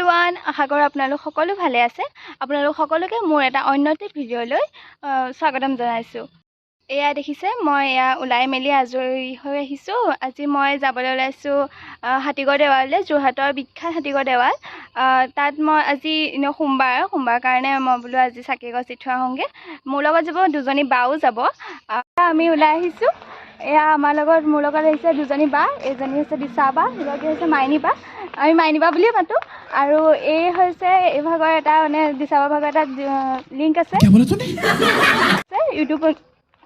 Everyone, আশা কৰোঁ আপোনালোক সকলো ভালে আছে। আপোনালোক সকলোকে মোৰ এটা অন্যটি ভিডিঅ'লৈ স্বাগতম জনাইছোঁ। এয়া দেখিছে, মই ওলাই মেলি আজৰি হৈ আহিছোঁ। আজি মই যাবলৈ ওলাইছোঁ হাতীগড় দেৱাললৈ, যোৰহাটৰ বিখ্যাত হাতীগড় দেৱাল। তাত মই আজি সোমবাৰ কাৰণে মই বোলো আজি চাকি এগছ দি থৈ আহোঁগৈ। মোৰ লগত যাব দুজনী বাও যাব। আমি ওলাই আহিছোঁ। এয়া মোৰ লগত আহিছে দুজনী বা, এজনী হৈছে দিশা বা, এগৰাকী হৈছে মাইনী বা। আমি মাইনী বা বুলিয়ে মাতোঁ। আৰু এই হৈছে এইভাগৰ এটা দিশা ভাগৰ এটা লিংক আছে, ইউটিউব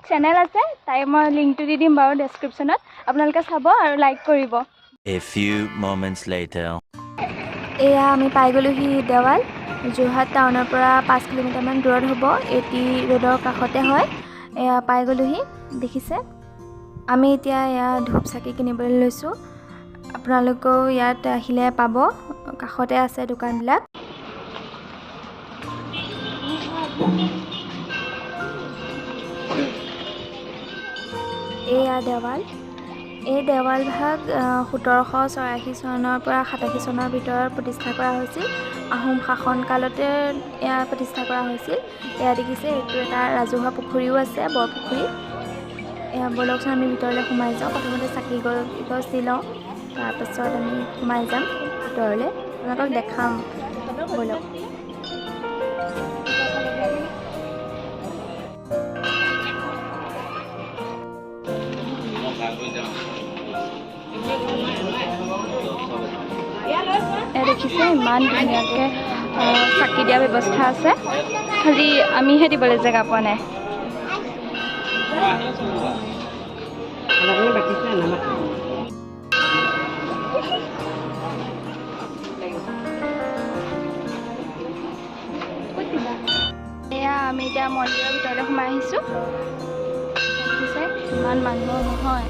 চেনেল আছে। তাই মই লিংকটো দি দিম বাৰু ডেছক্ৰিপশ্যনত, আপোনালোকে চাব আৰু লাইক কৰিব। A few moments later. এয়া আমি পাই গ'লোহি দেৱাল। যোৰহাট টাউনৰ পৰা 5 কিলোমিটাৰমান দূৰত হ'ব। এটি ৰোডৰ কাষতে হয়। এয়া পাই গ'লোহি, দেখিছে। আমি এতিয়া ধূপ চাকি কিনিবলৈ লৈছোঁ। আপোনালোকেও ইয়াত আহিলে পাব, কাষতে আছে দোকানবিলাক। এয়া দেৱাল। এই দেৱালভাগ 1784 চনৰ পৰা 87 চনৰ ভিতৰত প্ৰতিষ্ঠা কৰা হৈছিল। আহোম শাসনকালতে এয়া প্ৰতিষ্ঠা কৰা হৈছিল। এয়া দেখিছে, এইটো এটা ৰাজহুৱা পুখুৰীও আছে, বৰপুখুৰী। এয়া ব'লকচোন আমি ভিতৰলৈ সোমাই যাওঁ। প্ৰথমতে চাকি গছ দি লওঁ, তাৰপাছত আমি সোমাই যাম ভিতৰলৈ, আপোনালোকক দেখাম। ব'লক। দেখিছে, ইমান ধুনীয়াকৈ চাকি দিয়া ব্যৱস্থা আছে। খালি আমিহে দিবলৈ জেগা পোৱা নাই। এয়া আমি এতিয়া মন্দিৰৰ ভিতৰলৈ সোমাই আহিছোঁ। দেখিছে, ইমান মানুহ নহয়।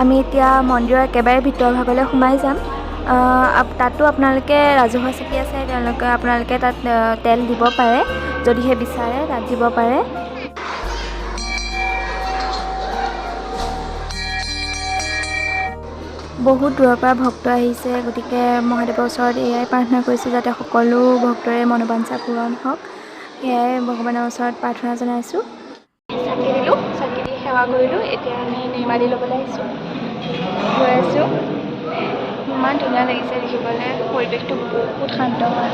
আমি এতিয়া মন্দিৰৰ একেবাৰে ভিতৰ ভাগলৈ সোমাই যাম। তাতো আপোনালোকে ৰাজহুৱা চাকি আছে, আপোনালোকে তাত তেল দিব পাৰে, যদিহে বিচাৰে তাত দিব পাৰে। বহুত দূৰৰ পৰা ভক্ত আহিছে, গতিকে মহাদেৱৰ ওচৰত এয়াই প্ৰাৰ্থনা কৰিছোঁ যাতে সকলো ভক্তৰে মনোবাঞ্ছা পূৰণ হওক। সেয়াই ভগৱানৰ ওচৰত প্ৰাৰ্থনা জনাইছোঁ। চাকি দিলোঁ, চাকি দি সেৱা কৰিলোঁ। এতিয়া আমি নিৰ্মালি ল'বলৈ আহিছোঁ, গৈ আছোঁ। ইমান ধুনীয়া লাগিছে দেখিবলৈ, পৰিৱেশটো বহুত শান্ত হয়।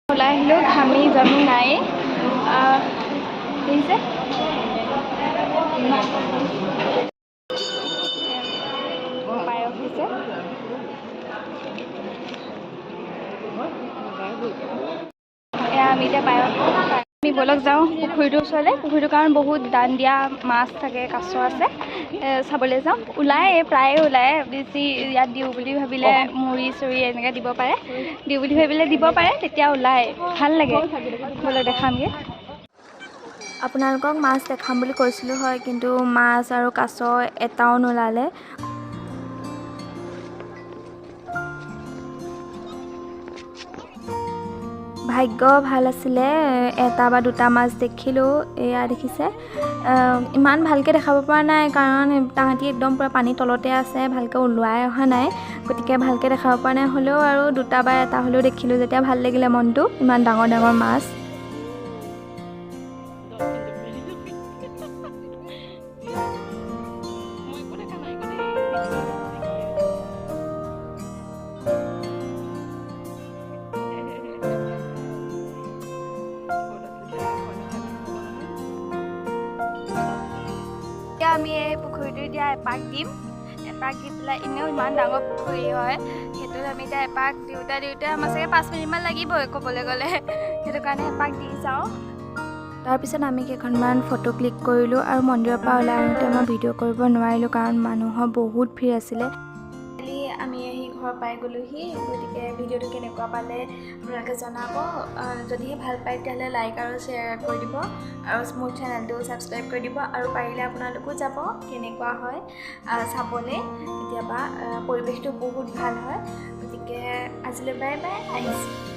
ওলাই আহিলোঁ, ঘামি জামি নাই। দেখিছে, পায়স দিছে। এয়া আমি এতিয়া পায়স আমি ব'লক যাওঁ পুখুৰীটোৰ ওচৰলৈ। পুখুৰীটো কাৰণ বহুত দান দিয়া মাছ থাকে, কাছ আছে। চাবলৈ যাওঁ। প্ৰায়ে ওলায়। বেছি ইয়াত দিওঁ বুলি ভাবিলে মুড়ি চুৰি এনেকৈ দিব পাৰে, দিওঁ বুলি ভাবিলে দিব পাৰে, তেতিয়া ওলায়, ভাল লাগে। ব'লক দেখামগৈ। আপোনালোকক মাছ দেখাম বুলি কৈছিলোঁ হয়, কিন্তু মাছ আৰু কাছ এটাও নোলালে। ভাগ্য ভাল আছিলে, এটা বা দুটা মাছ দেখিলোঁ। এয়া দেখিছে, ইমান ভালকৈ দেখাব পৰা নাই কাৰণ তাহাঁতি একদম পূৰা পানীৰ তলতে আছে, ভালকৈ ওলোৱাই অহা নাই, গতিকে ভালকৈ দেখাব পৰা নাই। হ'লেও আৰু দুটা বা এটা হ'লেও দেখিলোঁ যেতিয়া ভাল লাগিলে মনটো। ইমান ডাঙৰ ডাঙৰ মাছ। আমি এই পুখুৰীটো এতিয়া এপাক দিম। এপাক দি পেলাই, এনেও ইমান ডাঙৰ পুখুৰী হয়, সেইটোত আমি এতিয়া এপাক দিওঁতে আমাৰ চাগে 5 মিনিটমান লাগিবই ক'বলৈ গ'লে। সেইটো কাৰণে এপাক দি যাওঁ। তাৰপিছত আমি কেইখনমান ফটো ক্লিক কৰিলোঁ আৰু মন্দিৰৰ পৰা ওলাই আহোঁতে মই ভিডিঅ' কৰিব নোৱাৰিলোঁ কাৰণ মানুহৰ বহুত ভিৰ আছিলে। আমি আহি ঘৰ পাই গ'লোহি, গতিকে ভিডিঅ'টো কেনেকুৱা পালে আপোনালোকে জনাব। যদিহে ভাল পায় তেতিয়াহ'লে লাইক আৰু শ্বেয়াৰ কৰি দিব, আৰু মোৰ চেনেলটো ছাবস্ক্ৰাইব কৰি দিব। আৰু পাৰিলে আপোনালোকো যাব, কেনেকুৱা হয় চাবলৈ। কেতিয়াবা পৰিৱেশটো বহুত ভাল হয়। গতিকে আজিলৈ বাই বাই, আহিছোঁ।